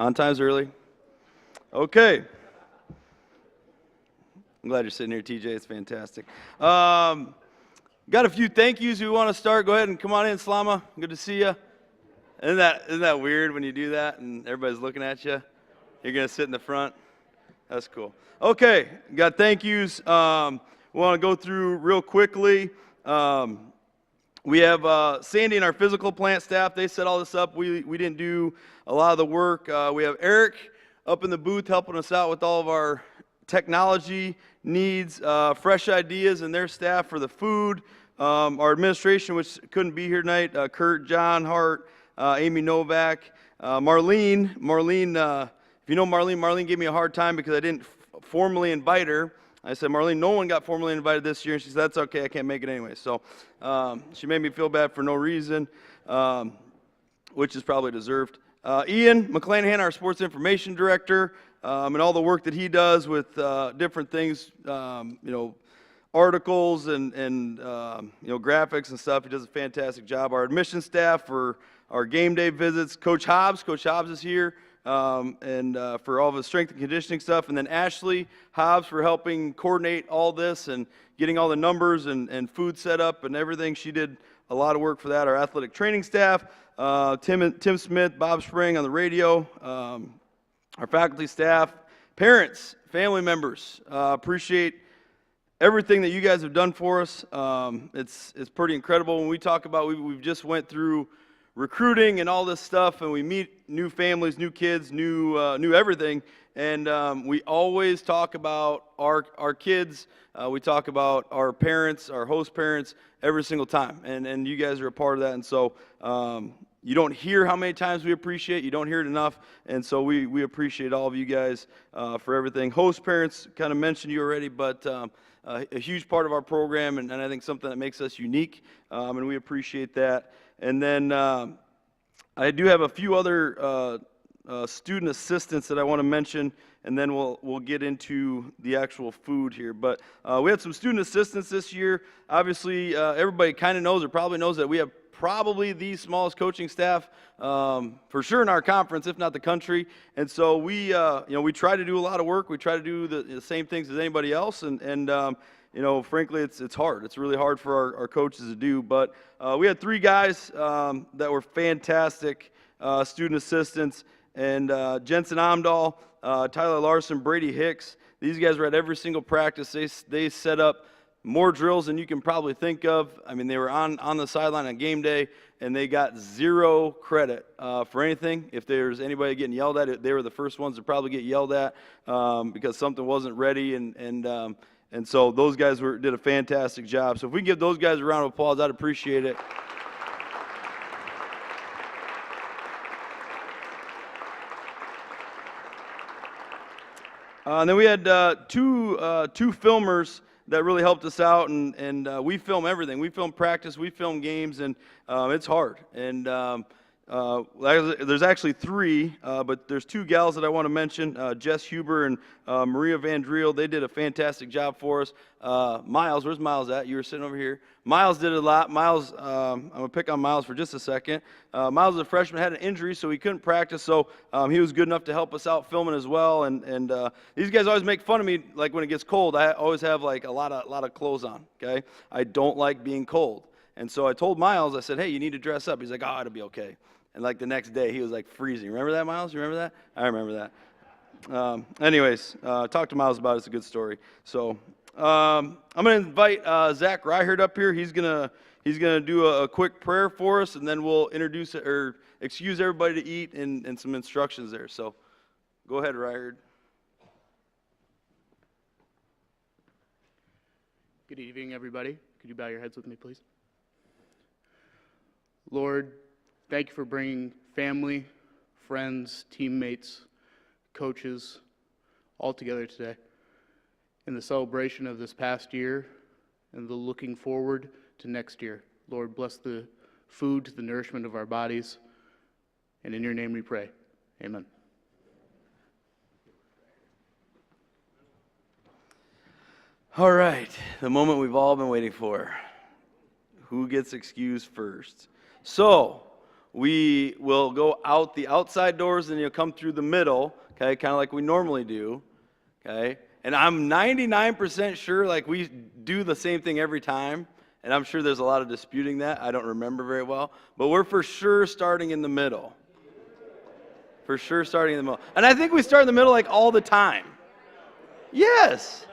On time's early. Okay. I'm glad you're sitting here, TJ. It's fantastic. Got a few thank yous we want to start. Go ahead and come on in, Slama. Good to see you. Isn't that weird when you do that and everybody's looking at you? You're going to sit in the front? That's cool. Okay, got thank yous. We want to go through real quickly. We have Sandy and our physical plant staff. They set all this up. We didn't do a lot of the work. We have Eric up in the booth helping us out with all of our technology needs, fresh ideas, and their staff for the food. Our administration, which couldn't be here tonight, Kurt, John Hart, Amy Novak, Marlene. If you know Marlene gave me a hard time because I didn't formally invite her. I said, Marlene, no one got formally invited this year. And she said, that's okay, I can't make it anyway. So she made me feel bad for no reason, which is probably deserved. Ian McClanahan, our sports information director, and all the work that he does with different things, articles and graphics and stuff. He does a fantastic job. Our admission staff for our game day visits. Coach Hobbs is here. And for all of the strength and conditioning stuff, and then Ashley Hobbs for helping coordinate all this and getting all the numbers and food set up and everything. She did a lot of work for that. Our athletic training staff, Tim Smith, Bob Spring on the radio, our faculty staff, parents, family members. Appreciate everything that you guys have done for us. It's pretty incredible. When we talk about we've just went through recruiting and all this stuff, and we meet new families, new kids, new everything, and we always talk about our kids. We talk about our parents, our host parents, every single time, and you guys are a part of that. And so you don't hear how many times we appreciate. You don't hear it enough, and so we appreciate all of you guys for everything. Host parents, kind of mentioned you already, but a huge part of our program, and I think something that makes us unique, and we appreciate that. And then I do have a few other student assistants that I want to mention, and then we'll get into the actual food here. But we had some student assistants this year. Obviously, everybody kind of knows or probably knows that we have probably the smallest coaching staff for sure in our conference, if not the country. And so we try to do a lot of work. We try to do the same things as anybody else, and frankly, it's hard. It's really hard for our coaches to do. But we had three guys that were fantastic student assistants, and Jensen Amdahl, Tyler Larson, Brady Hicks. These guys were at every single practice. They set up more drills than you can probably think of. I mean, they were on the sideline on game day, and they got zero credit for anything. If there's anybody getting yelled at, they were the first ones to probably get yelled at because something wasn't ready, and so those guys did a fantastic job. So if we can give those guys a round of applause, I'd appreciate it. And then we had two filmers that really helped us out, and we film everything. We film practice, we film games, and it's hard. And there's actually three, but there's two gals that I want to mention, Jess Huber and Maria Van Driel. They did a fantastic job for us. Miles, where's Miles at? You were sitting over here. Miles did a lot. Miles, I'm going to pick on Miles for just a second. Miles is a freshman, had an injury, so he couldn't practice, so he was good enough to help us out filming as well. And these guys always make fun of me, like when it gets cold. I always have like a lot of clothes on, okay? I don't like being cold. And so I told Miles, I said, hey, you need to dress up. He's like, oh, it'll be okay. And like the next day, he was like freezing. Remember that, Miles? You remember that? I remember that. Anyways, talk to Miles about it. It's a good story. So I'm going to invite Zach Reichert up here. He's gonna do a quick prayer for us, and then we'll introduce or excuse everybody to eat and some instructions there. So go ahead, Reichert. Good evening, everybody. Could you bow your heads with me, please? Lord, thank you for bringing family, friends, teammates, coaches all together today in the celebration of this past year and the looking forward to next year. Lord, bless the food, the nourishment of our bodies, and in your name we pray. Amen. All right, the moment we've all been waiting for. Who gets excused first? So, we will go out the outside doors and you'll come through the middle, okay, kind of like we normally do, okay? And I'm 99% sure like we do the same thing every time, and I'm sure there's a lot of disputing that. I don't remember very well, but we're for sure starting in the middle. For sure starting in the middle. And I think we start in the middle like all the time. Yes.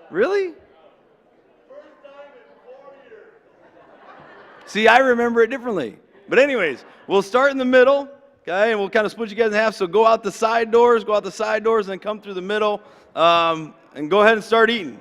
Really? See, I remember it differently. But anyways, we'll start in the middle, okay, and we'll kind of split you guys in half. So go out the side doors, and then come through the middle, and go ahead and start eating.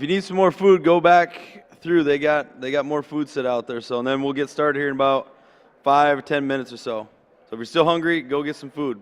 if you need some more food, go back through. They got more food set out there. So, and then we'll get started here in about 5 or 10 minutes or so. So if you're still hungry, go get some food.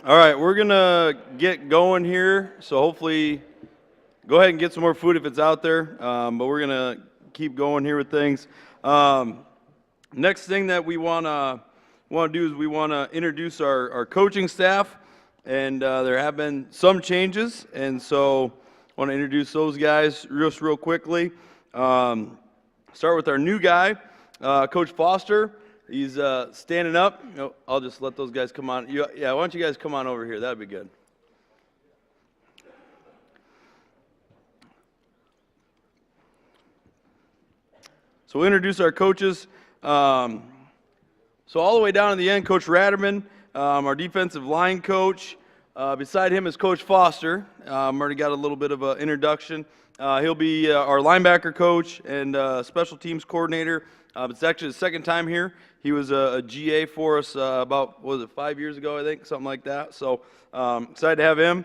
All right, we're going to get going here. So hopefully, go ahead and get some more food if it's out there. But we're going to keep going here with things. Next thing that we want to do is we want to introduce our coaching staff. And there have been some changes. And so I want to introduce those guys real quickly. Start with our new guy, Coach Foster. He's standing up. I'll just let those guys come on. Yeah, why don't you guys come on over here? That'd be good. So we'll introduce our coaches. So all the way down to the end, Coach Ratterman, our defensive line coach. Beside him is Coach Foster. Already got a little bit of an introduction. He'll be our linebacker coach and special teams coordinator. It's actually his second time here. He was a GA for us about, 5 years ago, I think, something like that. So excited to have him.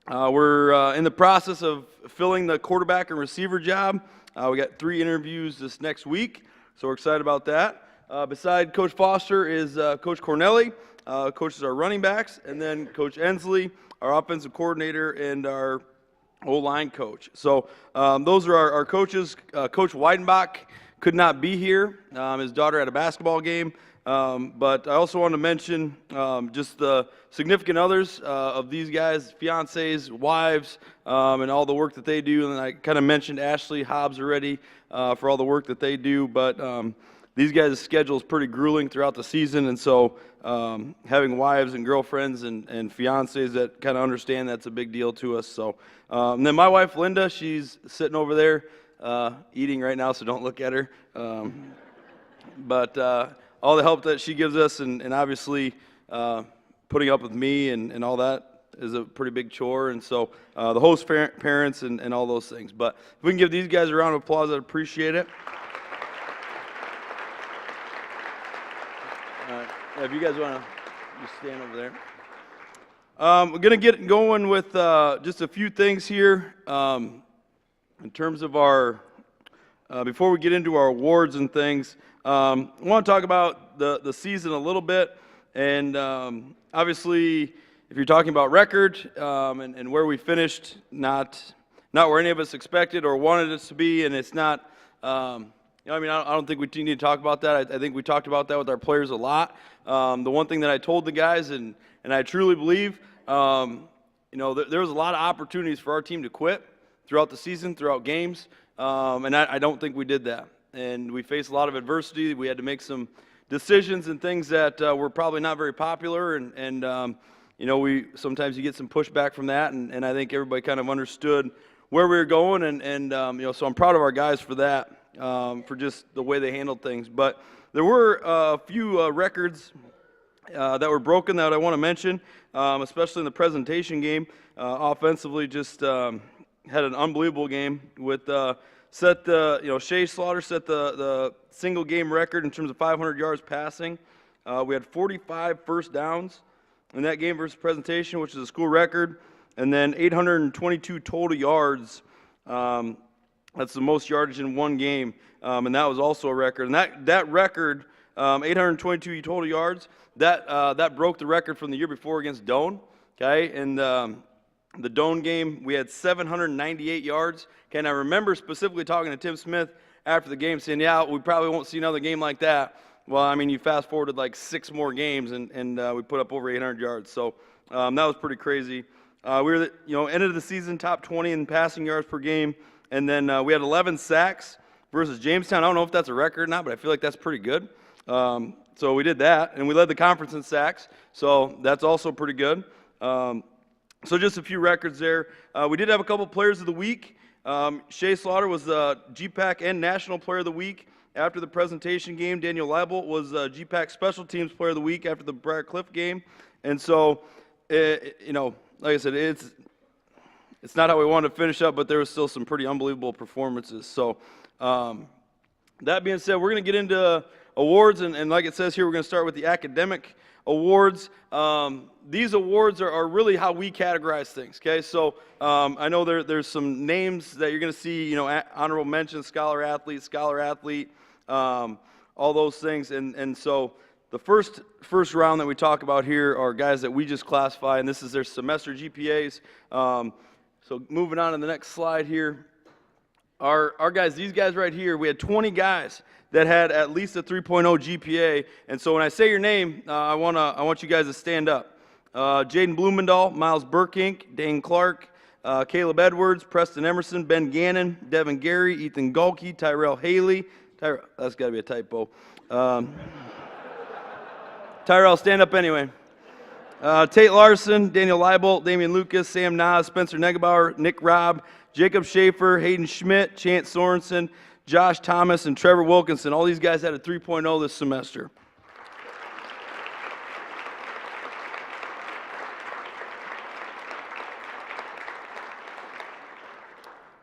We're in the process of filling the quarterback and receiver job. We got 3 interviews this next week, so we're excited about that. Beside Coach Foster is Coach Cornelli, coaches our running backs, and then Coach Ensley, our offensive coordinator, and our O-line coach. So those are our coaches. Coach Weidenbach could not be here. His daughter had a basketball game. But I also want to mention just the significant others of these guys, fiancés, wives, and all the work that they do. And I kind of mentioned Ashley Hobbs already for all the work that they do. But these guys' schedule is pretty grueling throughout the season. And so having wives and girlfriends and fiancés that kind of understand that's a big deal to us. So and then my wife, Linda, she's sitting over there eating right now, so don't look at her. But all the help that she gives us and obviously putting up with me and all that is a pretty big chore. And so the host parents and all those things. But if we can give these guys a round of applause, I'd appreciate it. If you guys want to just stand over there. We're going to get going with just a few things here in terms of our, before we get into our awards and things. I want to talk about the season a little bit. And obviously, if you're talking about record and where we finished, not where any of us expected or wanted us to be, and it's not, I don't think we need to talk about that. I think we talked about that with our players a lot. The one thing that I told the guys, and I truly believe, there was a lot of opportunities for our team to quit throughout the season, throughout games, and I don't think we did that. And we faced a lot of adversity. We had to make some decisions and things that were probably not very popular, and sometimes you get some pushback from that, and I think everybody kind of understood where we were going, and so I'm proud of our guys for that, for just the way they handled things. But there were a few records that were broken that I want to mention, especially in the presentation game. Offensively, just had an unbelievable game with Shea Slaughter set the single game record in terms of 500 yards passing. We had 45 first downs in that game versus presentation, which is a school record, and then 822 total yards. That's the most yardage in one game, and that was also a record. And that record, 822 total yards, that broke the record from the year before against Doane. Okay, and the Doane game, we had 798 yards. Okay, and I remember specifically talking to Tim Smith after the game saying, yeah, we probably won't see another game like that. Well, I mean, you fast forwarded like 6 more games, and we put up over 800 yards. So that was pretty crazy. We were, ended the season top 20 in passing yards per game, and then we had 11 sacks versus Jamestown. I don't know if that's a record or not, but I feel like that's pretty good. So we did that, and we led the conference in sacks, so that's also pretty good. So just a few records there. We did have a couple players of the week. Shea Slaughter was GPAC and National Player of the Week after the presentation game. Daniel Leibel was GPAC Special Teams Player of the Week after the Briar Cliff game. And so, like I said, it's not how we wanted to finish up, but there was still some pretty unbelievable performances. So that being said, we're going to get into awards, and like it says here, we're going to start with the academic awards. These awards are really how we categorize things, okay? So I know there's some names that you're going to see, honorable mention, scholar athlete, all those things. And so the first round that we talk about here are guys that we just classify, and this is their semester GPAs. So moving on to the next slide here. Our guys, these guys right here, we had 20 guys that had at least a 3.0 GPA. And so when I say your name, I want you guys to stand up. Jaden Blumendahl, Miles Burkink, Dane Clark, Caleb Edwards, Preston Emerson, Ben Gannon, Devin Gary, Ethan Gulke, Tyrell Haley. That's got to be a typo. Tyrell, stand up anyway. Tate Larson, Daniel Leibolt, Damian Lucas, Sam Nas, Spencer Negebauer, Nick Robb, Jacob Schaefer, Hayden Schmidt, Chance Sorensen, Josh Thomas, and Trevor Wilkinson. All these guys had a 3.0 this semester.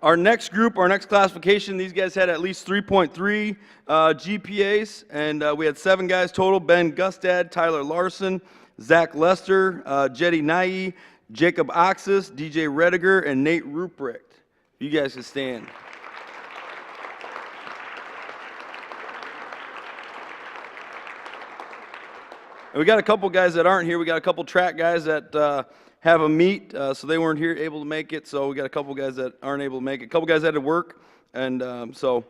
Our next group, our next classification, these guys had at least 3.3 GPAs, and we had 7 guys total: Ben Gustad, Tyler Larson, Zach Lester, Jetty Nye, Jacob Oxis, DJ Rediger, and Nate Ruprecht. You guys can stand. And we got a couple guys that aren't here. We got a couple track guys that have a meet, so they weren't here able to make it. So we got a couple guys that aren't able to make it. A couple guys had to work, and so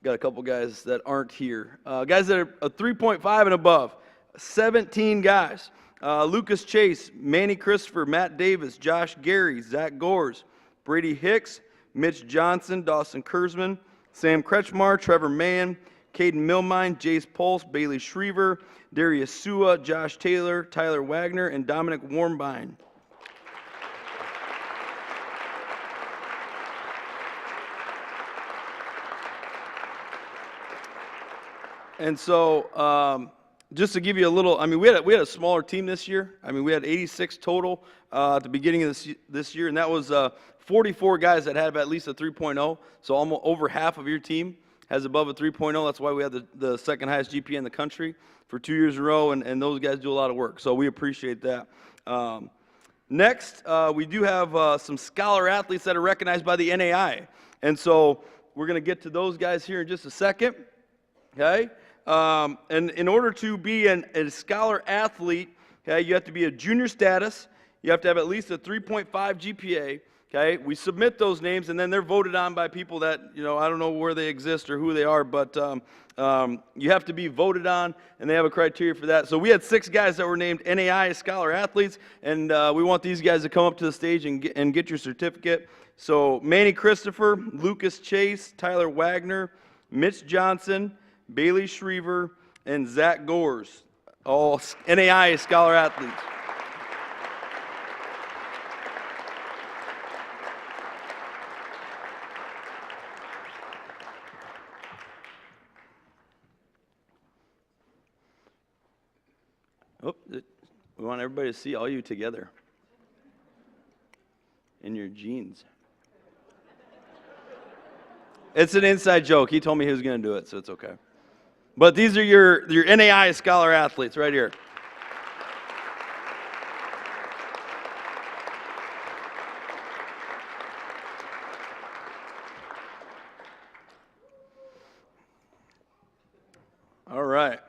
got a couple guys that aren't here. Guys that are a 3.5 and above, 17 guys. Lucas Chase, Manny Christopher, Matt Davis, Josh Gary, Zach Gores, Brady Hicks, Mitch Johnson, Dawson Kurzman, Sam Kretschmar, Trevor Mann, Caden Milmine, Jace Pulse, Bailey Schriever, Darius Sua, Josh Taylor, Tyler Wagner, and Dominic Warmbine. And so, just to give you a little, we had a smaller team this year. We had 86 total at the beginning of this year, and that was 44 guys that had at least a 3.0. So almost over half of your team has above a 3.0. That's why we had the second highest GPA in the country for 2 years in a row, and those guys do a lot of work. So we appreciate that. Next, we do have some scholar athletes that are recognized by the NAI, and so we're going to get to those guys here in just a second. Okay. And in order to be a scholar athlete, okay, you have to be a junior status. You have to have at least a 3.5 GPA. Okay, we submit those names, and then they're voted on by people that, I don't know where they exist or who they are, but you have to be voted on, and they have a criteria for that. So we had 6 guys that were named NAI scholar athletes, and we want these guys to come up to the stage and get your certificate. So Manny Christopher, Lucas Chase, Tyler Wagner, Mitch Johnson, Bailey Schriever, and Zach Gores, all NAI scholar athletes. We want everybody to see all you together in your jeans. It's an inside joke. He told me he was going to do it, so it's okay. But these are your NAI scholar athletes right here. All right.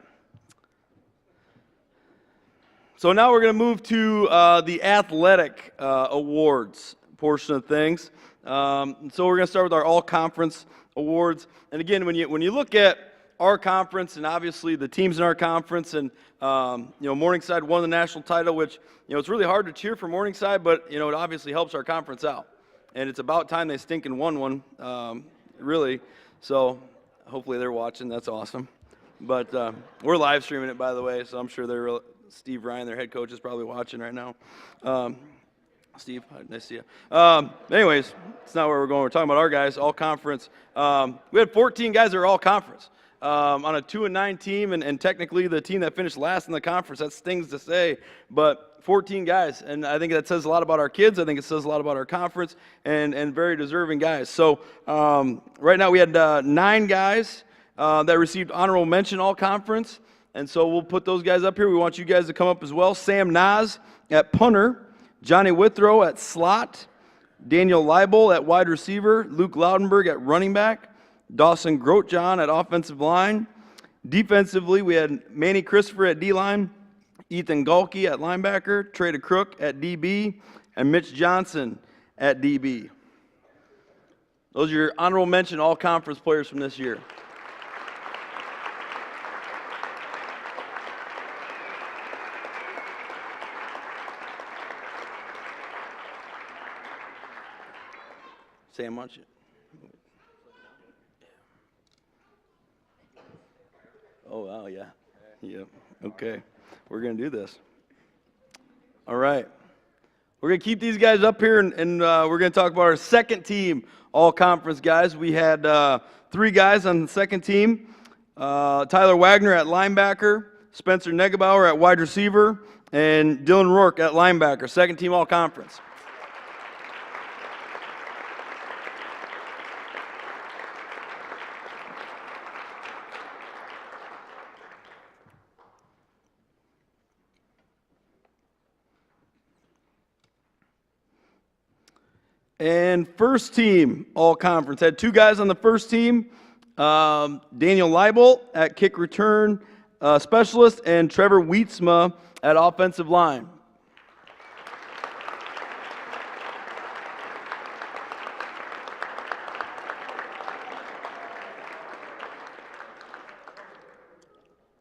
So now we're going to move to the athletic awards portion of things. So we're going to start with our all-conference awards. And again, when you look at our conference, and obviously the teams in our conference, and Morningside won the national title, which it's really hard to cheer for Morningside, but it obviously helps our conference out. And it's about time they stinking won one, really. So hopefully they're watching. That's awesome. But we're live streaming it, by the way, so I'm sure they're Steve Ryan, their head coach, is probably watching right now. Steve, nice to see you. Anyways, it's not where we're going. We're talking about our guys, all conference. We had 14 guys that are all conference on a 2-9 team, and technically the team that finished last in the conference. That stings to say, but 14 guys, and I think that says a lot about our kids. I think it says a lot about our conference, and very deserving guys. So right now we had 9 guys that received honorable mention all conference. And so we'll put those guys up here. We want you guys to come up as well. Sam Nas at punter, Johnny Withrow at slot, Daniel Leibel at wide receiver, Luke Loudenberg at running back, Dawson Grotjohn at offensive line, Defensively, we had Manny Christopher at D-line, Ethan Galkey at linebacker, Trey Crook at DB, and Mitch Johnson at DB. Those are your honorable mention all-conference players from this year. Sam, why don't you? Oh, wow, yeah. Yep. Okay. We're going to do this. All right. We're going to keep these guys up here, and we're going to talk about our second team all-conference guys. We had 3 guys on the second team. Tyler Wagner at linebacker, Spencer Negebauer at wide receiver, and Dylan Rourke at linebacker. Second team all-conference. And first team all-conference. Had 2 guys on the first team, Daniel Leibel at kick return specialist and Trevor Wietzma at offensive line.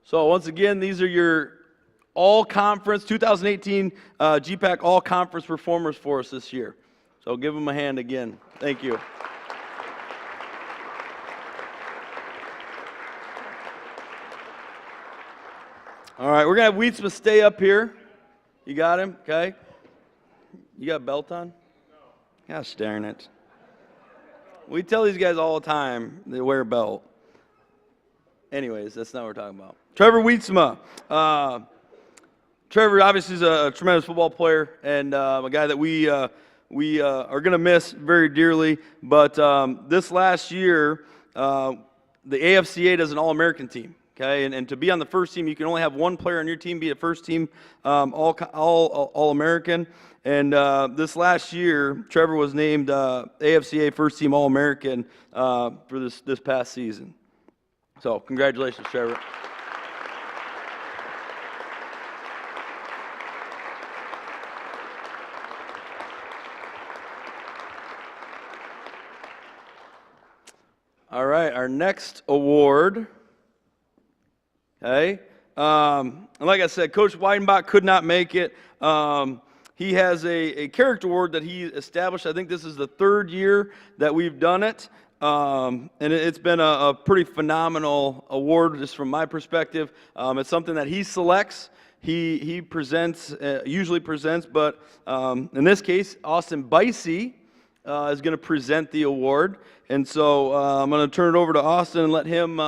So once again, these are your all-conference, 2018 GPAC all-conference performers for us this year. So give them a hand again. Thank you. All right, we're going to have Wietzma stay up here. You got him? Okay. You got a belt on? No. Gosh darn it. We tell these guys all the time they wear a belt. Anyways, that's not what we're talking about. Trevor Wietzma. Trevor obviously is a tremendous football player and a guy that we are going to miss very dearly. But this last year, the AFCA does an All-American team. Okay, and to be on the first team, you can only have one player on your team be a first team All-American. And this last year, Trevor was named AFCA first team All-American for this past season. So congratulations, Trevor. All right, our next award. Okay, and like I said, Coach Weidenbach could not make it. He has a character award that he established. I think this is the 3rd year that we've done it, and it's been a pretty phenomenal award just from my perspective. It's something that he selects. He presents, usually presents, but in this case, Austin Bicey is going to present the award. And so I'm going to turn it over to Austin and let him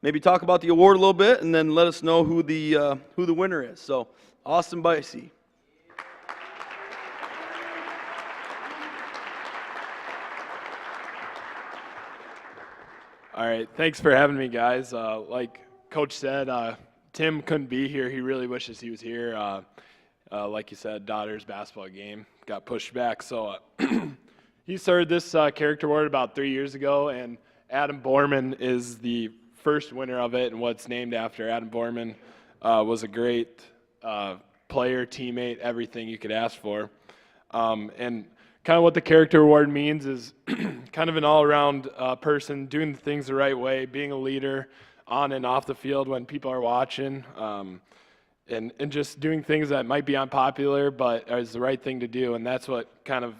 maybe talk about the award a little bit, and then let us know who the winner is. So, Austin Bicey. All right, thanks for having me, guys. Like Coach said, Tim couldn't be here. He really wishes he was here. Like you said, daughter's basketball game got pushed back. So he started this character award about 3 years ago, and Adam Borman is the first winner of it, and what's named after. Adam Borman was a great player, teammate, everything you could ask for. And kind of what the character award means is kind of an all-around person, doing things the right way, being a leader on and off the field when people are watching, and just doing things that might be unpopular but is the right thing to do, and that's what kind of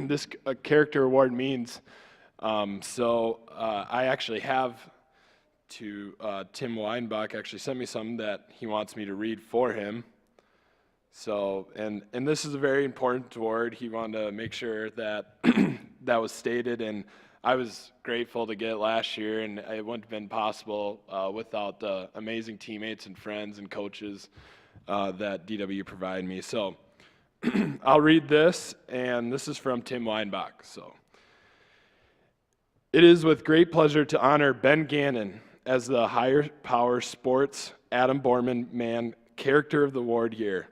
this character award means. So I actually have Tim Weinbach actually sent me something that he wants me to read for him. So, and this is a very important award. He wanted to make sure that that was stated, and I was grateful to get it last year, and it wouldn't have been possible without the amazing teammates and friends and coaches that DW provided me. So I'll read this, and this is from Tim Weinbach. So, it is with great pleasure to honor Ben Gannon as the Higher Power Sports Adam Borman Man Character of the Award year.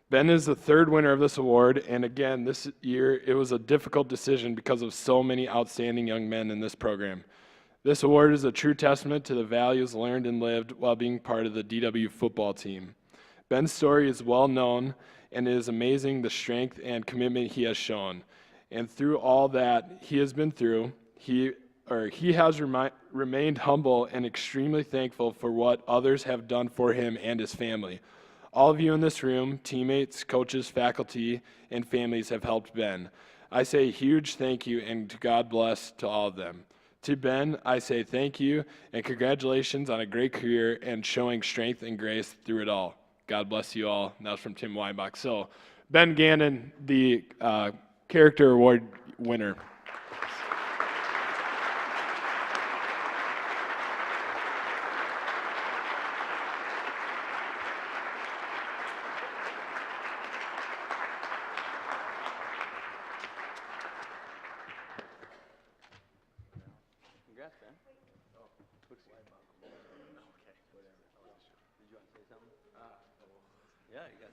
Ben is the 3rd winner of this award, and again, this year it was a difficult decision because of so many outstanding young men in this program. This award is a true testament to the values learned and lived while being part of the DW football team. Ben's story is well known, and it is amazing the strength and commitment he has shown. And through all that he has been through, he has remained humble and extremely thankful for what others have done for him and his family. All of you in this room, teammates, coaches, faculty, and families have helped Ben. I say a huge thank you and God bless to all of them. To Ben, I say thank you and congratulations on a great career and showing strength and grace through it all. God bless you all. And that was from Tim Weinbach. So, Ben Gannon, the Character Award winner. Congrats, Ben. Yeah, you got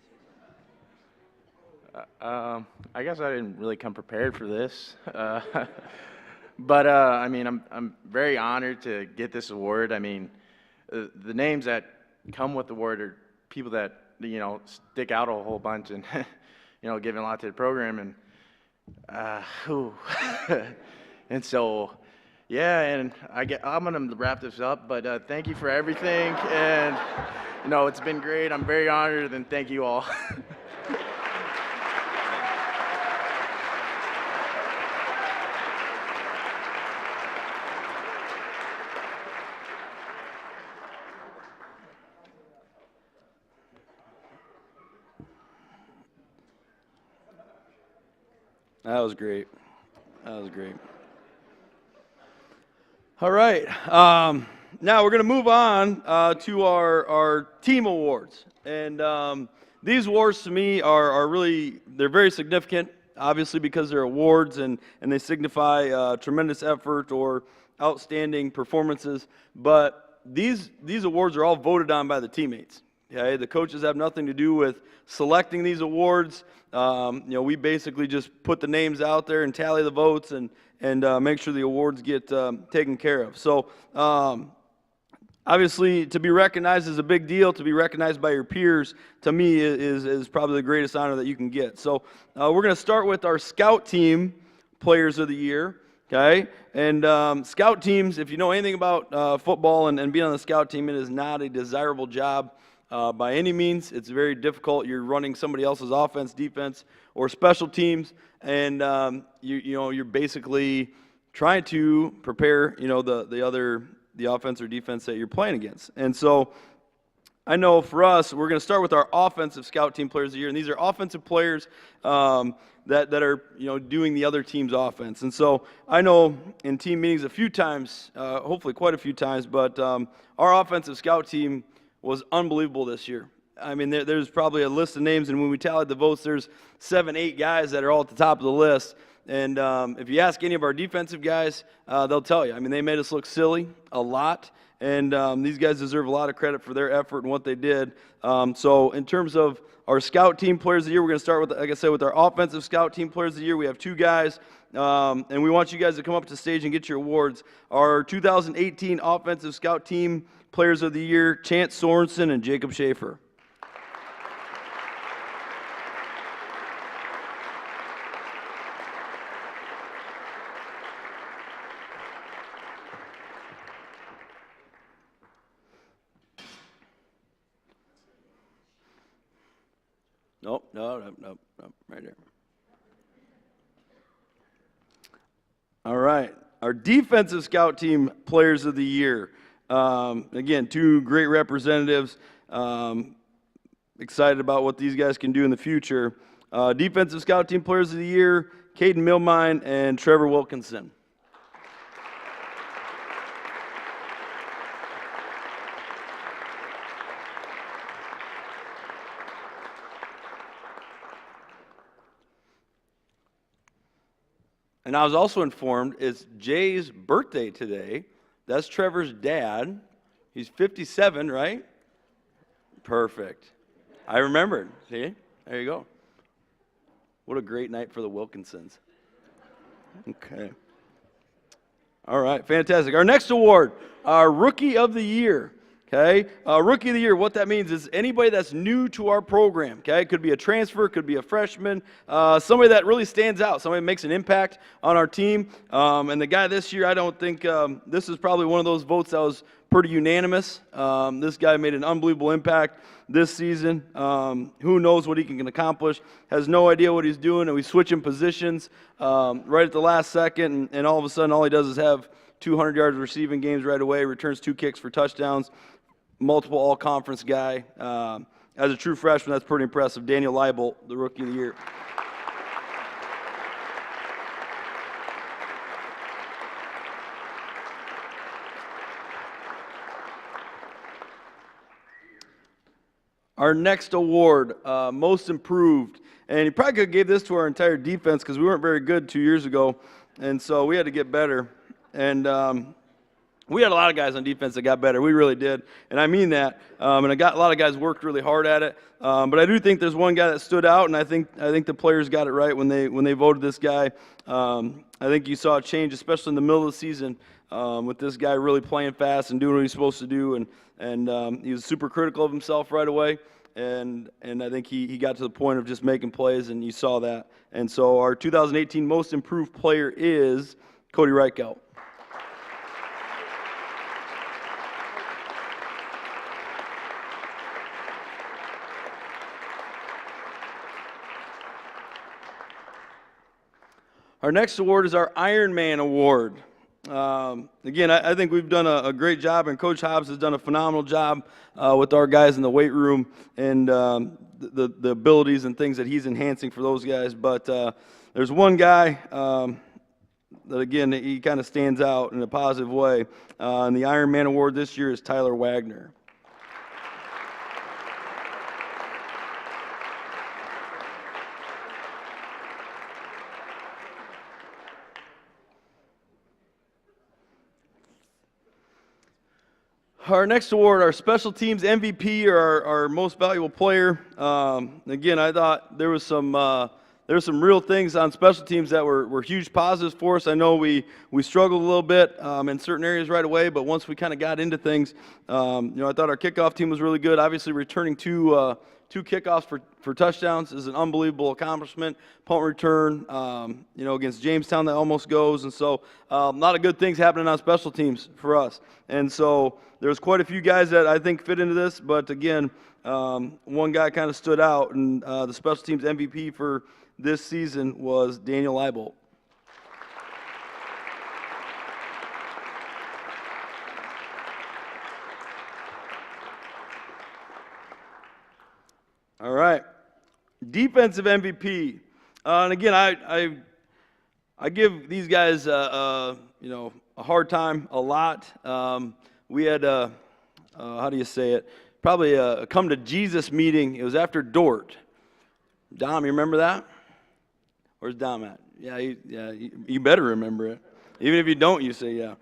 I guess I didn't really come prepared for this, but I mean, I'm very honored to get this award. I mean, the names that come with the award are people that stick out a whole bunch and giving a lot to the program and so yeah, and I'm gonna wrap this up, but thank you for everything, and it's been great. I'm very honored, and thank you all. That was great. That was great. All right. Now we're going to move on to our team awards. And these awards to me are really, they're very significant, obviously because they're awards and they signify tremendous effort or outstanding performances. But these awards are all voted on by the teammates. Okay? The coaches have nothing to do with selecting these awards. We basically just put the names out there and tally the votes and make sure the awards get taken care of. So obviously, to be recognized is a big deal. To be recognized by your peers, to me, is probably the greatest honor that you can get. So we're going to start with our scout team players of the year. Okay, and scout teams, if you know anything about football and being on the scout team, it is not a desirable job. By any means. It's very difficult. You're running somebody else's offense, defense, or special teams, and you're basically trying to prepare the offense or defense that you're playing against. And so I know for us, we're going to start with our offensive scout team players of the year, and these are offensive players that are doing the other team's offense. And so I know in team meetings a few times, hopefully quite a few times, but our offensive scout team was unbelievable this year. I mean, there's probably a list of names, and when we tallied the votes, there's 7, 8 guys that are all at the top of the list. And if you ask any of our defensive guys, they'll tell you. I mean, they made us look silly a lot, and these guys deserve a lot of credit for their effort and what they did. So in terms of our scout team players of the year, we're going to start with, like I said, with our offensive scout team players of the year. We have 2 guys, and we want you guys to come up to the stage and get your awards. Our 2018 offensive scout team players of the year, Chance Sorensen and Jacob Schaefer. Nope, no, right there. All right, our defensive scout team players of the year. Again, 2 great representatives. Excited about what these guys can do in the future. Defensive scout team players of the year, Caden Milmine and Trevor Wilkinson. And I was also informed it's Jay's birthday today. That's Trevor's dad. He's 57, right? Perfect. I remembered. See? There you go. What a great night for the Wilkinsons. Okay. All right, fantastic. Our next award, our Rookie of the Year. Okay, Rookie of the Year, what that means is anybody that's new to our program, okay? It could be a transfer, could be a freshman, somebody that really stands out, somebody that makes an impact on our team. And the guy this year, I don't think, this is probably one of those votes that was pretty unanimous. This guy made an unbelievable impact this season. Who knows what he can accomplish, has no idea what he's doing, and we switch him positions right at the last second, and all of a sudden all he does is have 200 yards receiving games right away, returns 2 kicks for touchdowns. Multiple all-conference guy. As a true freshman, that's pretty impressive. Daniel Leibold, the Rookie of the Year. Our next award, Most Improved. And he probably could have gave this to our entire defense because we weren't very good 2 years ago, and so we had to get better. And we had a lot of guys on defense that got better. We really did, and I mean that. And a lot of guys worked really hard at it. But I do think there's one guy that stood out, and I think the players got it right when they voted this guy. I think you saw a change, especially in the middle of the season, with this guy really playing fast and doing what he's supposed to do. And he was super critical of himself right away. And I think he got to the point of just making plays, and you saw that. And so our 2018 Most Improved Player is Cody Reichelt. Our next award is our Iron Man Award. Again, I think we've done a great job, and Coach Hobbs has done a phenomenal job with our guys in the weight room and the abilities and things that he's enhancing for those guys. But there's one guy that, again, he kind of stands out in a positive way. And the Iron Man Award this year is Tyler Wagner. Our next award, our Special Teams MVP, or our Most Valuable Player. Again, I thought there was some real things on special teams that were huge positives for us. I know we struggled a little bit in certain areas right away, but once we kind of got into things, I thought our kickoff team was really good. Obviously, returning two kickoffs for touchdowns is an unbelievable accomplishment. Punt return, against Jamestown that almost goes, and so a lot of good things happening on special teams for us. And so there's quite a few guys that I think fit into this, but again, one guy kind of stood out, and the special teams MVP for this season was Daniel Leibold. All right, defensive MVP, and again, I give these guys a hard time a lot. We had how do you say it? Probably a come to Jesus meeting. It was after Dort. Dom, you remember that? Where's Dom at? Yeah, you better remember it. Even if you don't, you say yeah.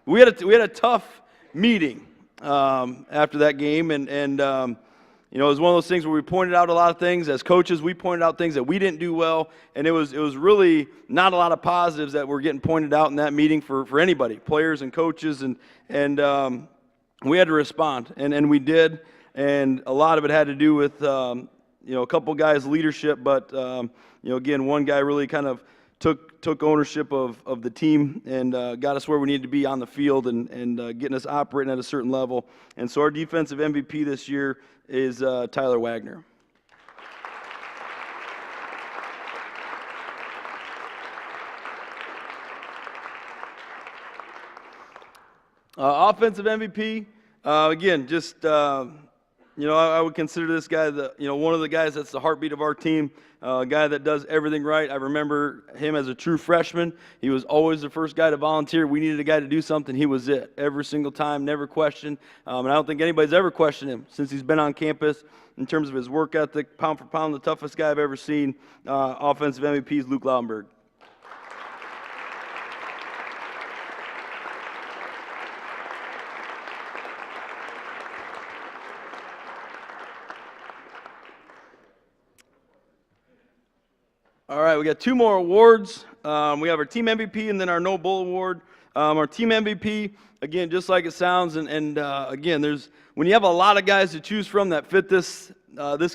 We had a tough meeting after that game, and it was one of those things where we pointed out a lot of things. As coaches, we pointed out things that we didn't do well, and it was really not a lot of positives that were getting pointed out in that meeting for anybody, players and coaches, and we had to respond, and we did, and a lot of it had to do with a couple guys' leadership, but again, one guy really kind of took ownership of the team and got us where we needed to be on the field and getting us operating at a certain level. And so our defensive MVP this year is Tyler Wagner. Offensive MVP, again, just I would consider this guy one of the guys that's the heartbeat of our team, a guy that does everything right. I remember him as a true freshman. He was always the first guy to volunteer. We needed a guy to do something. He was it every single time, never questioned. And I don't think anybody's ever questioned him since he's been on campus in terms of his work ethic, pound for pound, the toughest guy I've ever seen. Offensive MVP is Luke Lautenberg. All right, we got 2 more awards. We have our team MVP and then our No Bull Award. Our team MVP, again, just like it sounds, and again, when you have a lot of guys to choose from that fit this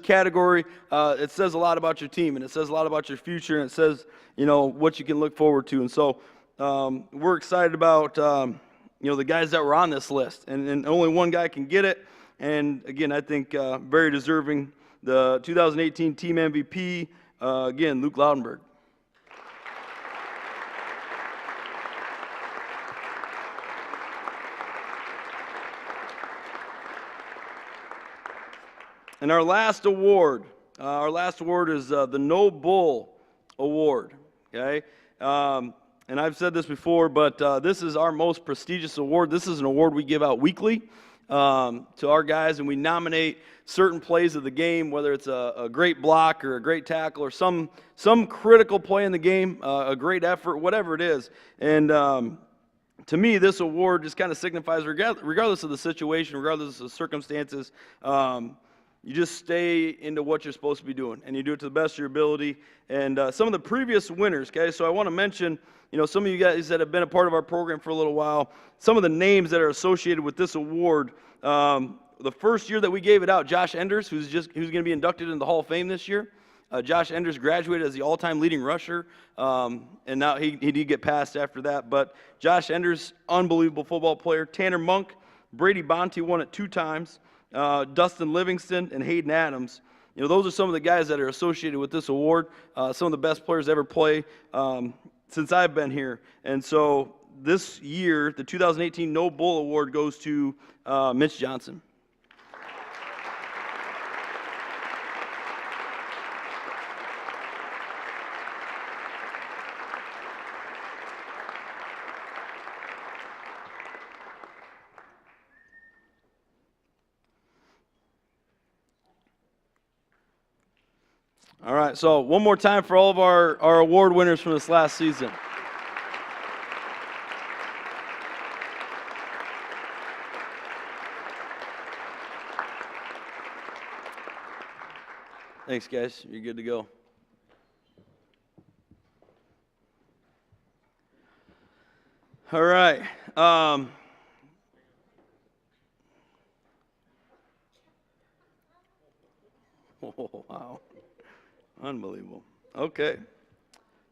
category, it says a lot about your team, and it says a lot about your future, and it says, what you can look forward to. And so we're excited about, the guys that were on this list, and only one guy can get it. And again, I think very deserving. The 2018 team MVP, again, Luke Laudenberg. And our last award is the No Bull Award, okay? And I've said this before, but this is our most prestigious award. This is an award we give out weekly to our guys, and we nominate certain plays of the game, whether it's a great block or a great tackle or some critical play in the game, a great effort, whatever it is. And to me, this award just kind of signifies, regardless of the situation, regardless of the circumstances, you just stay into what you're supposed to be doing, and you do it to the best of your ability. And some of the previous winners, okay, so I want to mention, some of you guys that have been a part of our program for a little while, some of the names that are associated with this award. The first year that we gave it out, Josh Enders, who's going to be inducted into the Hall of Fame this year. Josh Enders graduated as the all-time leading rusher, and now he did get passed after that. But Josh Enders, unbelievable football player. Tanner Monk, Brady Bonte won it 2 times. Dustin Livingston and Hayden Adams. Those are some of the guys that are associated with this award. Some of the best players to ever play since I've been here. And so this year, the 2018 No Bull Award goes to Mitch Johnson. All right, so one more time for all of our award winners from this last season. Thanks, guys. You're good to go. All right. Oh, wow. Unbelievable. Okay.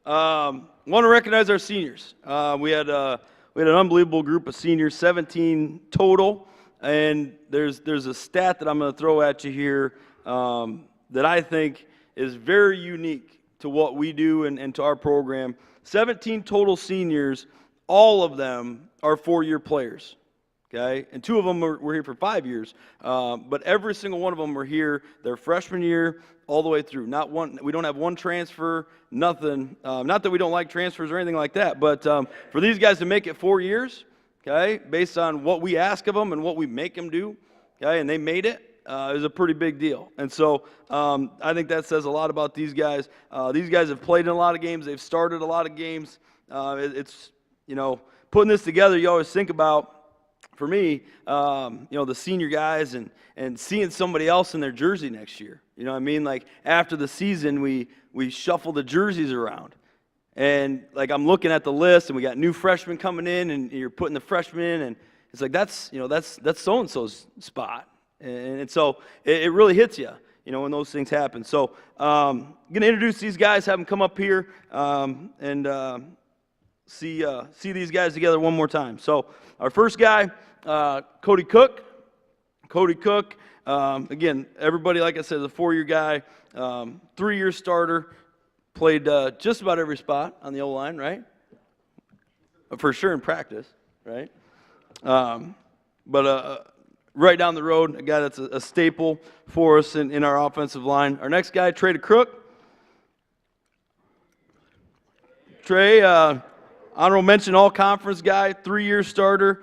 Want to recognize our seniors. We had an unbelievable group of seniors, 17 total, and there's a stat that I'm going to throw at you here that I think is very unique to what we do and to our program. 17 total seniors, all of them are 4-year players. Okay, and 2 of them were here for 5 years, but every single one of them were here their freshman year all the way through. Not one. We don't have one transfer. Nothing. Not that we don't like transfers or anything like that, but for these guys to make it 4 years, okay, based on what we ask of them and what we make them do, okay, and they made it. Is a pretty big deal, and so I think that says a lot about these guys. These guys have played in a lot of games. They've started a lot of games. It's putting this together. You always think about. For me, the senior guys and seeing somebody else in their jersey next year. You know what I mean? Like, after the season, we shuffle the jerseys around. And, like, I'm looking at the list, and we got new freshmen coming in, and you're putting the freshmen in, and it's like, that's so-and-so's spot. And so it really hits you, when those things happen. So I'm going to introduce these guys, have them come up here, and see these guys together one more time. So our first guy, Cody Cook. Cody Cook, again, everybody, like I said, is a 4-year guy, 3-year starter, played just about every spot on the O-line, right? For sure in practice, right? But right down the road, a guy that's a staple for us in our offensive line. Our next guy, Trey DeCrook. Trey, honorable mention all-conference guy, 3-year starter.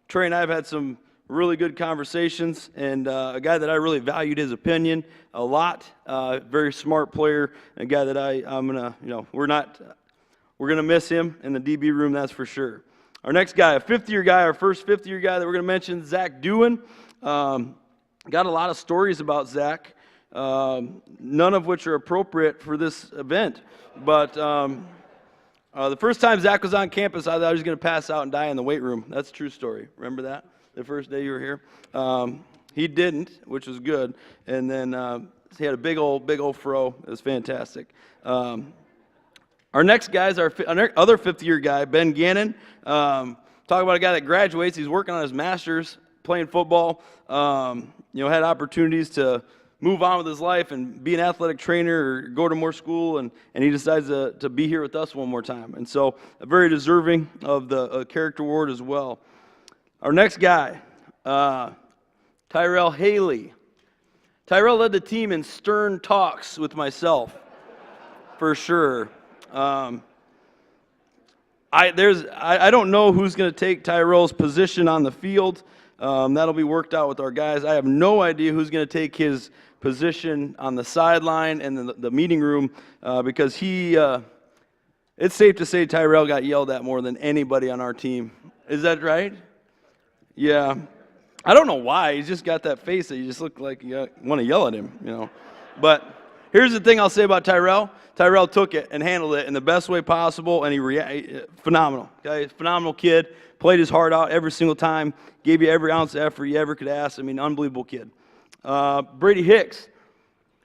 Trey and I have had some really good conversations, and a guy that I really valued his opinion a lot. Very smart player, a guy that I'm gonna, we're gonna miss him in the DB room, that's for sure. Our next guy, a 5th-year guy, our first 5th-year guy that we're gonna mention, Zach Dewan. Got a lot of stories about Zach. none of which are appropriate for this event. But the first time Zach was on campus, I thought he was going to pass out and die in the weight room. That's a true story. Remember that? The first day you were here? He didn't, which was good. And then he had a big old fro. It was fantastic. Our next guy is our other fifth-year guy, Ben Gannon. Talk about a guy that graduates. He's working on his master's, playing football. Had opportunities to move on with his life and be an athletic trainer or go to more school, and he decides to be here with us one more time. And so very deserving of the character award as well. Our next guy, Tyrell Haley. Tyrell led the team in stern talks with myself, for sure. I don't know who's going to take Tyrell's position on the field. That'll be worked out with our guys. I have no idea who's going to take his position on the sideline and the meeting room because it's safe to say Tyrell got yelled at more than anybody on our team. Is that right? Yeah. I don't know why. He's just got that face that you just look like you want to yell at him, But here's the thing I'll say about Tyrell. Tyrell took it and handled it in the best way possible, and he phenomenal. Okay, phenomenal kid. Played his heart out every single time. Gave you every ounce of effort you ever could ask. I mean, unbelievable kid. Brady Hicks.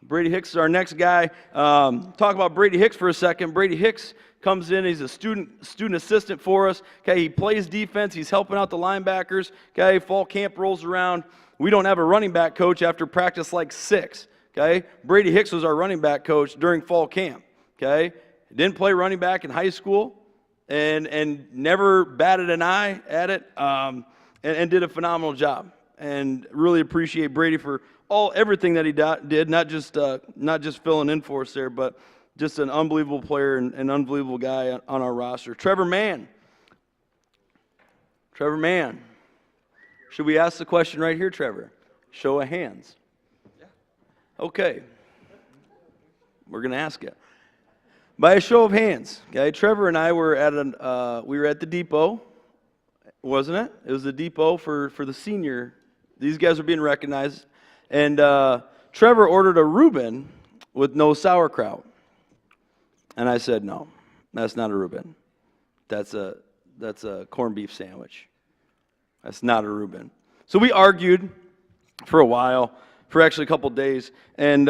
Brady Hicks is our next guy. Talk about Brady Hicks for a second. Brady Hicks comes in. He's a student assistant for us. Okay, he plays defense. He's helping out the linebackers. Okay, fall camp rolls around. We don't have a running back coach after practice like 6. Okay, Brady Hicks was our running back coach during fall camp. Okay, didn't play running back in high school, and never batted an eye at it, and did a phenomenal job. And really appreciate Brady for everything that he did, not just filling in for us there, but just an unbelievable player and an unbelievable guy on our roster. Trevor Mann. Should we ask the question right here, Trevor? Show of hands. Okay. We're going to ask it. By a show of hands, okay, Trevor and I were at the depot, wasn't it? It was the depot for the senior. These guys were being recognized. And Trevor ordered a Reuben with no sauerkraut. And I said, no, that's not a Reuben. That's a corned beef sandwich. That's not a Reuben. So we argued for a while, for actually a couple days. And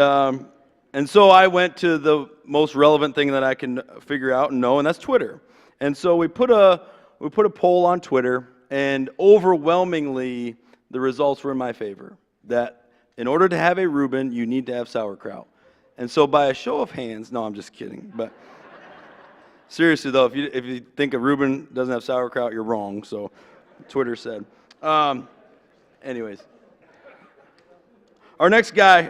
so I went to the most relevant thing that I can figure out and know, and that's Twitter. And so we put a poll on Twitter, and overwhelmingly the results were in my favor. That in order to have a Reuben, you need to have sauerkraut. And so by a show of hands, no, I'm just kidding. But seriously though, if you think a Reuben doesn't have sauerkraut, you're wrong. So Twitter said. Anyways. Our next guy,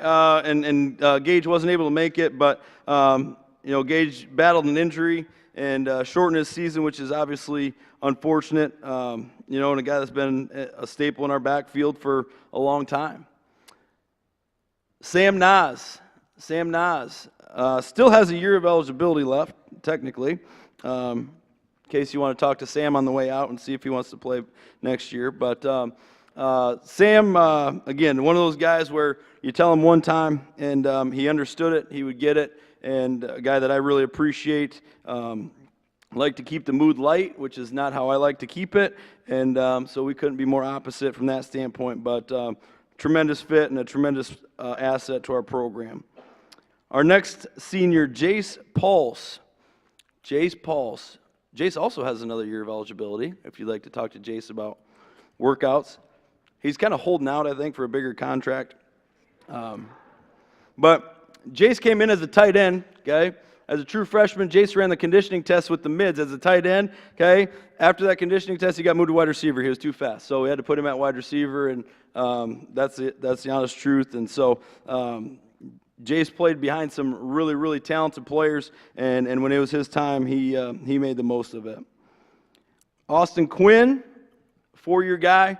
and Gage wasn't able to make it, but Gage battled an injury and shortened his season, which is obviously unfortunate. And a guy that's been a staple in our backfield for a long time. Sam Nas still has a year of eligibility left, technically. In case you want to talk to Sam on the way out and see if he wants to play next year, but. Sam, again, one of those guys where you tell him one time and he understood it, he would get it, and a guy that I really appreciate. Like to keep the mood light, which is not how I like to keep it, and so we couldn't be more opposite from that standpoint, but tremendous fit and a tremendous asset to our program. Our next senior, Jace Pulse. Jace also has another year of eligibility, if you'd like to talk to Jace about workouts. He's kind of holding out, I think, for a bigger contract. But Jace came in as a tight end, okay? As a true freshman, Jace ran the conditioning test with the mids as a tight end, okay? After that conditioning test, he got moved to wide receiver. He was too fast, so we had to put him at wide receiver, and that's the honest truth. And so Jace played behind some really, really talented players, and when it was his time, he made the most of it. Austin Quinn, 4-year guy.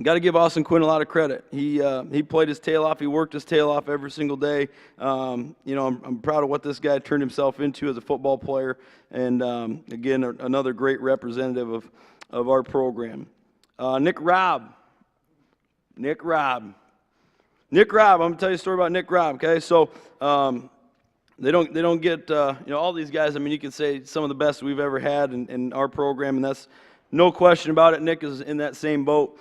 Got to give Austin Quinn a lot of credit. He played his tail off. He worked his tail off every single day. I'm proud of what this guy turned himself into as a football player. And again, another great representative of our program. Nick Robb. Nick Nick Robb, I'm gonna tell you a story about Nick Robb. Okay, so they don't get all these guys. I mean, you can say some of the best we've ever had in our program, and that's no question about it. Nick is in that same boat.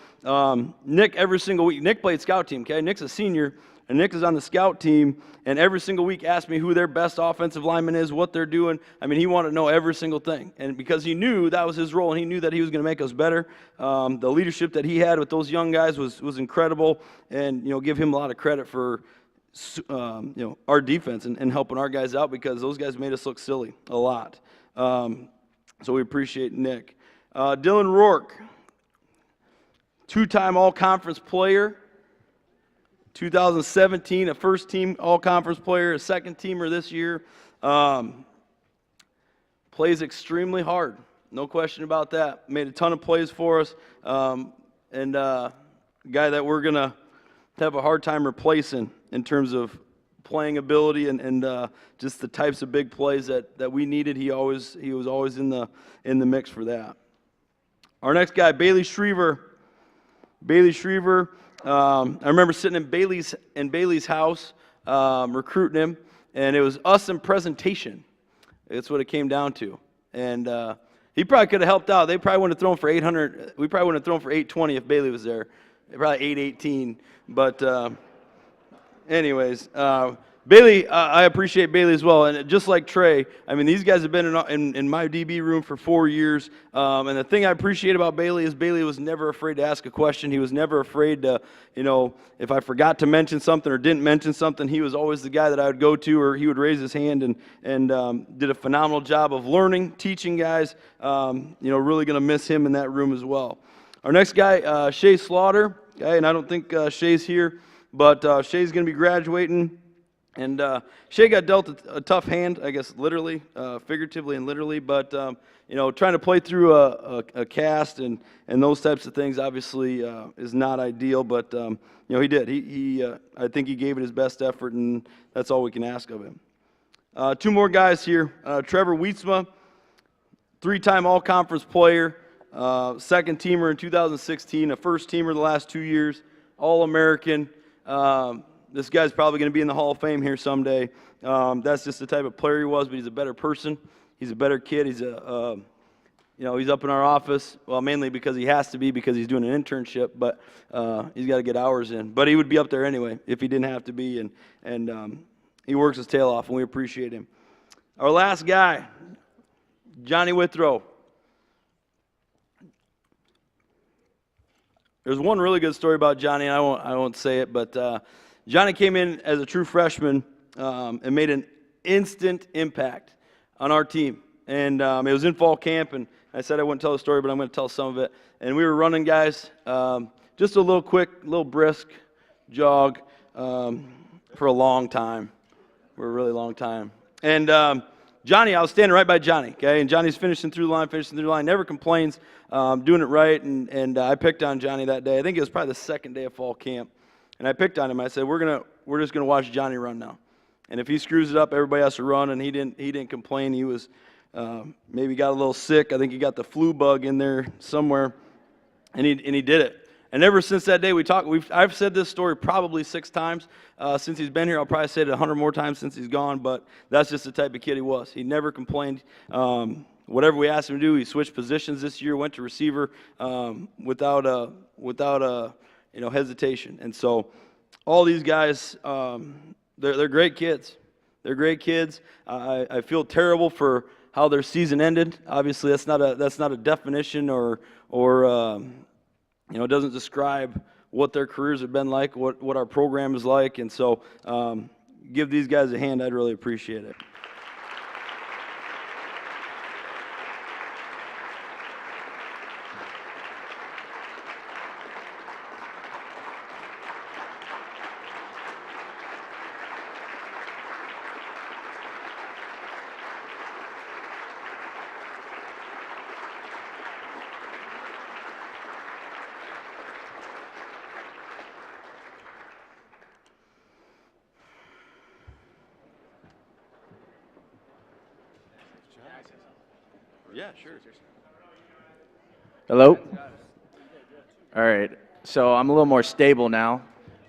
Nick, every single week, Nick played scout team. Okay, Nick's a senior, and Nick is on the scout team, and every single week asked me who their best offensive lineman is, what they're doing. I mean, he wanted to know every single thing, and because he knew that was his role, and he knew that he was going to make us better. The leadership that he had with those young guys was incredible, and give him a lot of credit for our defense and helping our guys out, because those guys made us look silly a lot. So we appreciate Nick. Dylan Rourke, two-time all-conference player. 2017, a first-team all-conference player, a second-teamer this year. Plays extremely hard, no question about that. Made a ton of plays for us, and a guy that we're going to have a hard time replacing in terms of playing ability and just the types of big plays that we needed. He was always in the mix for that. Our next guy, Bailey Schriever. I remember sitting in Bailey's house, recruiting him, and it was us and presentation. That's what it came down to. And he probably could have helped out. They probably wouldn't have thrown for 800. We probably wouldn't have thrown for 820 if Bailey was there. Probably 818. But anyways, Bailey, I appreciate Bailey as well. And just like Trey, I mean, these guys have been in my DB room for 4 years. And the thing I appreciate about Bailey is Bailey was never afraid to ask a question. He was never afraid to, if I forgot to mention something or didn't mention something, he was always the guy that I would go to, or he would raise his hand and did a phenomenal job of learning, teaching guys. Really going to miss him in that room as well. Our next guy, Shay Slaughter. Okay, and I don't think Shay's here, but Shay's going to be graduating. And Shay got dealt a tough hand, I guess, literally, figuratively and literally. But, trying to play through a cast and those types of things obviously is not ideal. But, he did. I think he gave it his best effort, and that's all we can ask of him. Two more guys here. Trevor Wietzma, three-time all-conference player, second-teamer in 2016, a first-teamer the last 2 years, All-American. This guy's probably going to be in the Hall of Fame here someday. That's just the type of player he was, but he's a better person. He's a better kid. He's he's up in our office, well, mainly because he has to be, because he's doing an internship, but he's got to get hours in. But he would be up there anyway if he didn't have to be, and he works his tail off, and we appreciate him. Our last guy, Johnny Withrow. There's one really good story about Johnny, and I won't say it, but Johnny came in as a true freshman and made an instant impact on our team. And it was in fall camp, and I said I wouldn't tell the story, but I'm going to tell some of it. And we were running, guys, just a little quick, little brisk jog for a long time, for a really long time. And Johnny, I was standing right by Johnny, okay? And Johnny's finishing through the line, never complains, doing it right. And I picked on Johnny that day. I think it was probably the second day of fall camp. And I picked on him. I said, we're just gonna watch Johnny run now. And if he screws it up, everybody has to run. And he didn't complain. He was maybe got a little sick. I think he got the flu bug in there somewhere, and he did it. And ever since that day, I've said this story probably 6 times since he's been here. I'll probably say it 100 more times since he's gone. But that's just the type of kid he was. He never complained. Whatever we asked him to do, he switched positions this year, went to receiver without a hesitation. And so all these guys, they're great kids. They're great kids. I feel terrible for how their season ended. Obviously, that's not a definition or it doesn't describe what their careers have been like, what our program is like. And so give these guys a hand. I'd really appreciate it. Yeah, sure. Hello? All right. So I'm a little more stable now.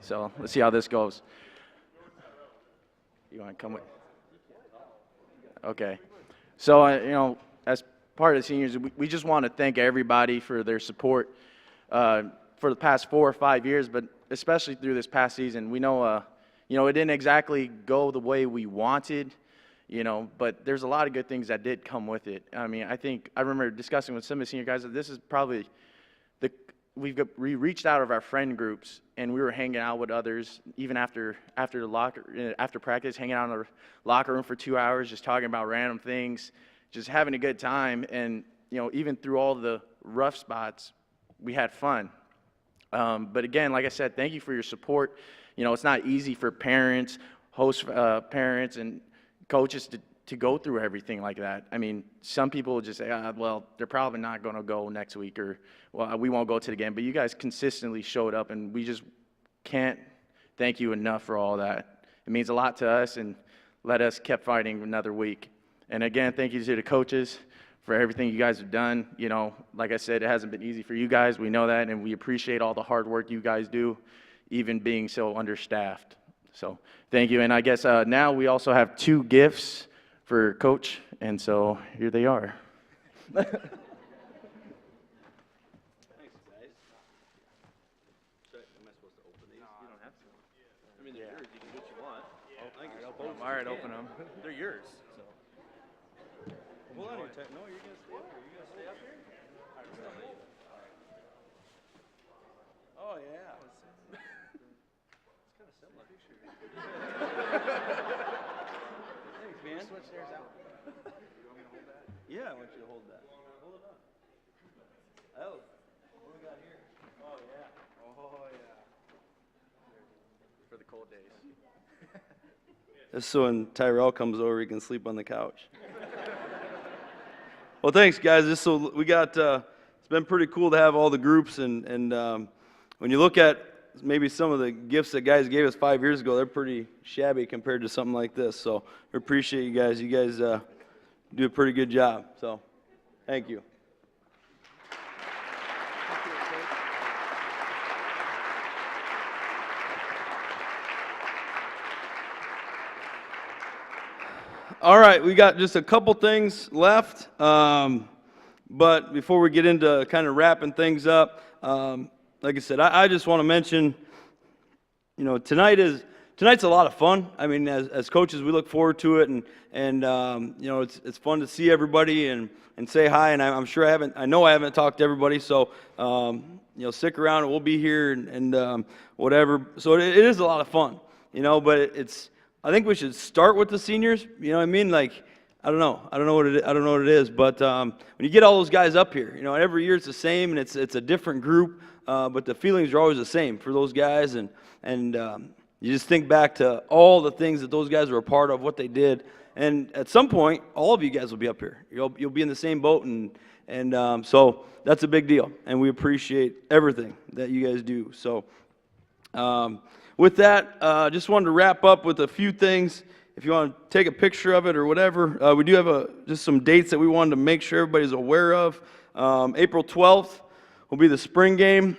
So let's see how this goes. You want to come with? Okay. So, as part of the seniors, we just want to thank everybody for their support for the past 4 or 5 years, but especially through this past season. We know, it didn't exactly go the way we wanted, but there's a lot of good things that did come with it. I mean, I remember discussing with some of the senior guys that this is probably we reached out of our friend groups, and we were hanging out with others even after practice, hanging out in the locker room for 2 hours, just talking about random things, just having a good time. And even through all the rough spots, we had fun. But again, like I said, thank you for your support. It's not easy for parents, host parents, and coaches to go through everything like that. I mean, some people just say, well, they're probably not going to go next week, or, well, we won't go to the game. But you guys consistently showed up, and we just can't thank you enough for all that. It means a lot to us, and let us keep fighting another week. And again, thank you to the coaches for everything you guys have done. Like I said, it hasn't been easy for you guys. We know that, and we appreciate all the hard work you guys do, even being so understaffed. So thank you. And I guess now we also have 2 gifts for Coach, and so here they are. Thanks, guys. Am I supposed to open these? You don't have to. I mean, they're yours. You can do what you want. I think you're supposed to. All right, open them. They're yours. So. Hold on here. No, you're going to stay up here. You're going to stay up here? Oh, yeah. It's kind of similar. Thanks, man. Switch theirs out. You want me to hold that? Yeah, I want you to hold that. Hold it up. Oh, what do we got here? Oh, yeah. Oh, yeah. For the cold days. Just so when Tyrell comes over, he can sleep on the couch. Well, thanks, guys. It's been pretty cool to have all the groups, and when you look at maybe some of the gifts that guys gave us 5 years ago, they're pretty shabby compared to something like this. So we appreciate you guys. You guys do a pretty good job. So thank you. All right, we got just a couple things left, but before we get into kind of wrapping things up, like I said, I just want to mention, tonight's a lot of fun. I mean, as coaches, we look forward to it, and it's fun to see everybody and say hi. And I'm sure I know I haven't talked to everybody, so stick around. We'll be here and whatever. So it is a lot of fun, but I think we should start with the seniors. You know what I mean? Like, I don't know what it is, but when you get all those guys up here, every year it's the same, and it's a different group, but the feelings are always the same for those guys, and you just think back to all the things that those guys were a part of, what they did, and at some point, all of you guys will be up here. You'll be in the same boat, and so that's a big deal, and we appreciate everything that you guys do. So. With that, just wanted to wrap up with a few things. If you want to take a picture of it or whatever, we do have just some dates that we wanted to make sure everybody's aware of. April 12th will be the spring game,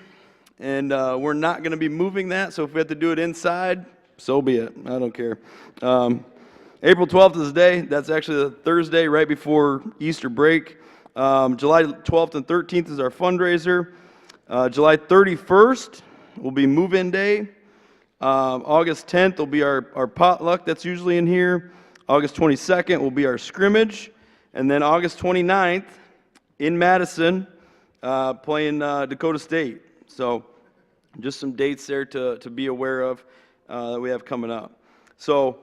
and we're not going to be moving that, so if we have to do it inside, so be it. I don't care. April 12th is the day. That's actually the Thursday right before Easter break. July 12th and 13th is our fundraiser. July 31st will be move-in day. August 10th will be our potluck that's usually in here. August 22nd will be our scrimmage. And then August 29th in Madison playing Dakota State. So just some dates there to be aware of that we have coming up. So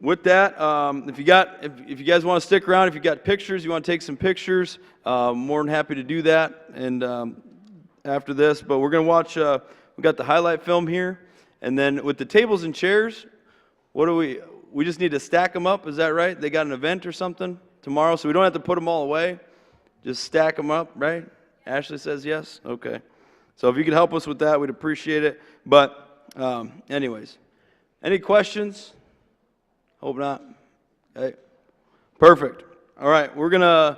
with that, if you guys want to stick around, if you got pictures, you want to take some pictures, more than happy to do that. And after this, but we're going to watch, we got the highlight film here. And then with the tables and chairs, we just need to stack them up, is that right? They got an event or something tomorrow, so we don't have to put them all away. Just stack them up, right? Ashley says yes? Okay. So if you could help us with that, we'd appreciate it. But anyways, any questions? Hope not. Okay. Perfect. All right, we're gonna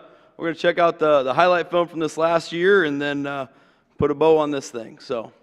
check out the highlight film from this last year and then put a bow on this thing. So.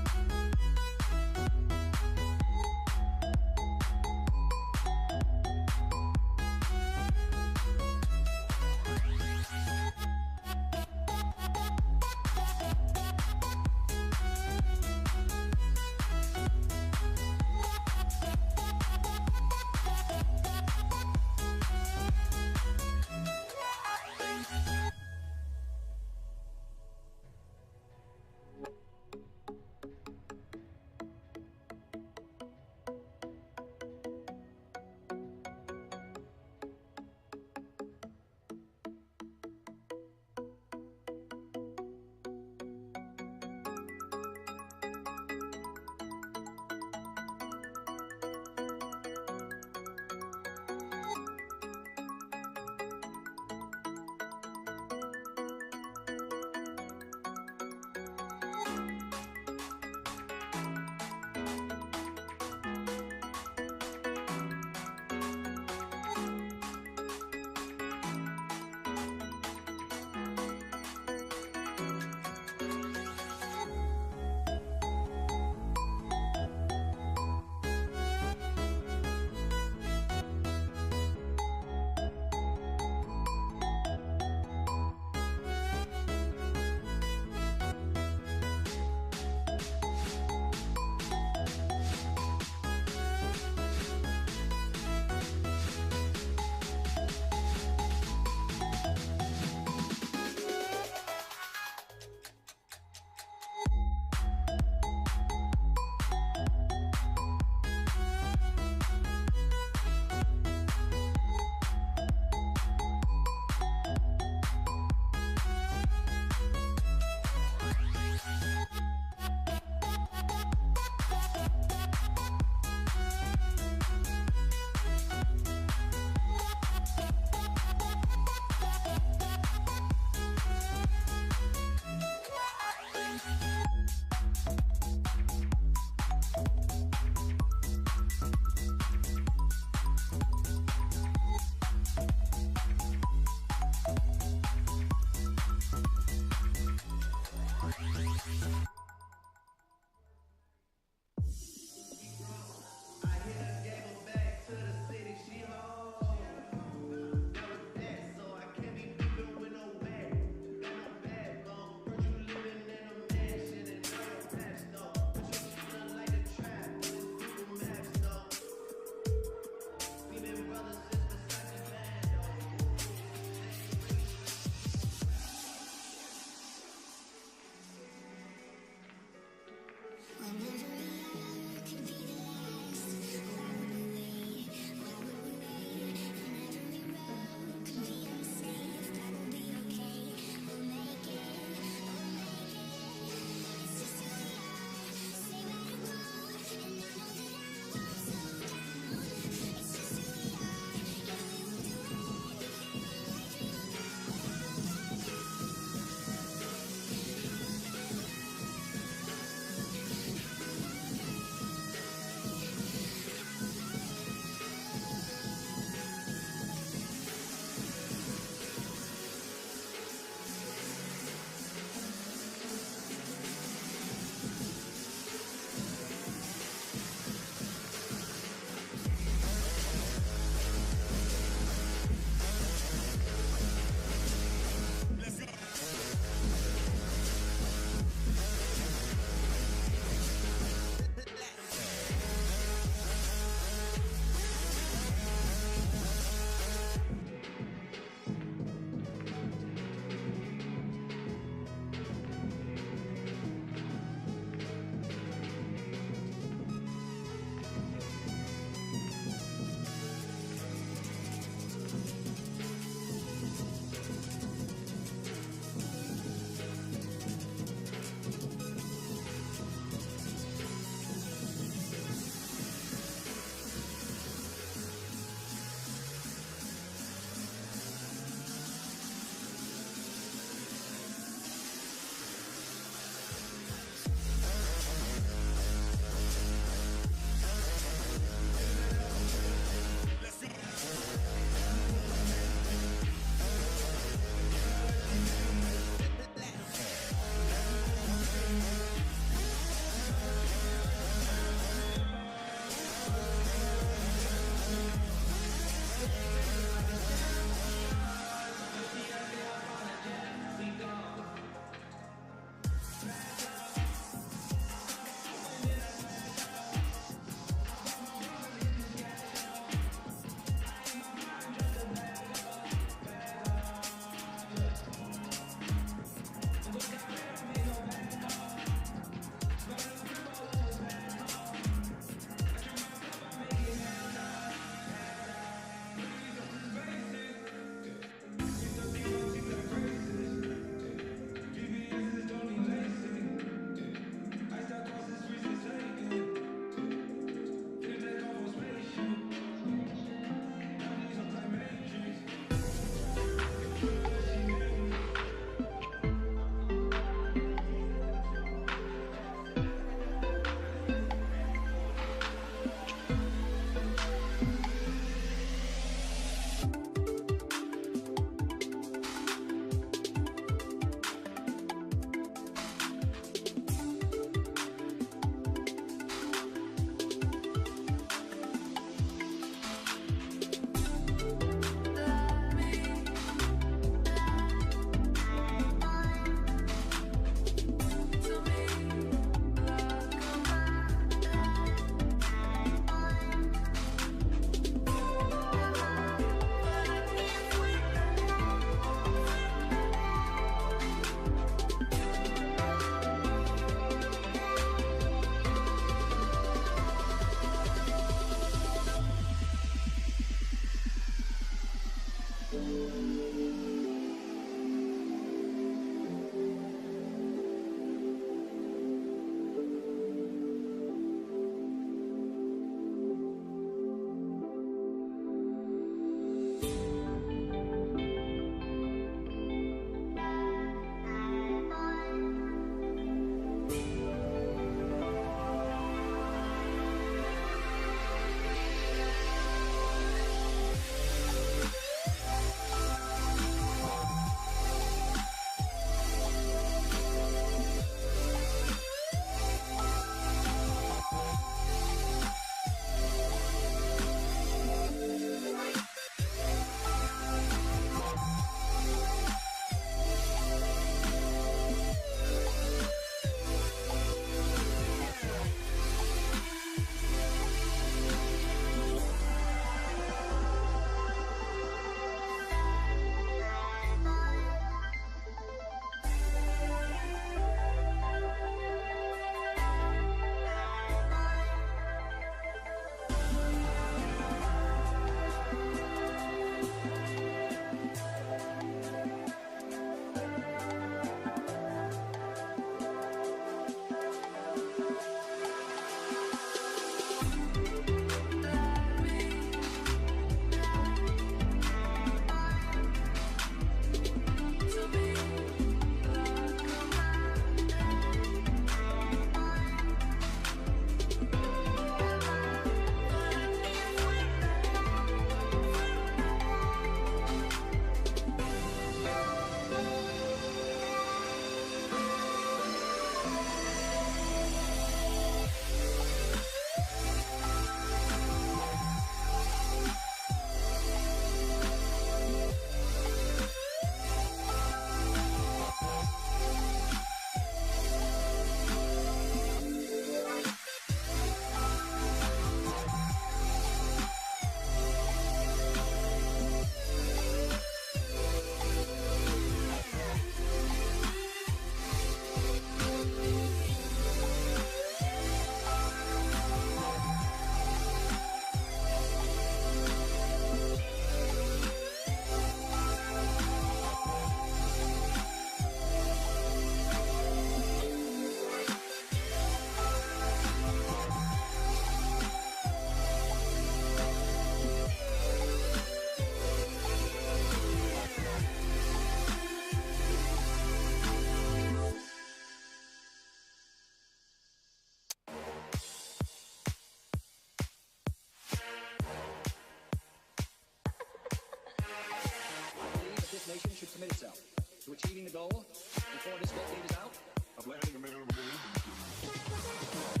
This nation should commit itself to achieving the goal before this decade is out of landing a minimum wage.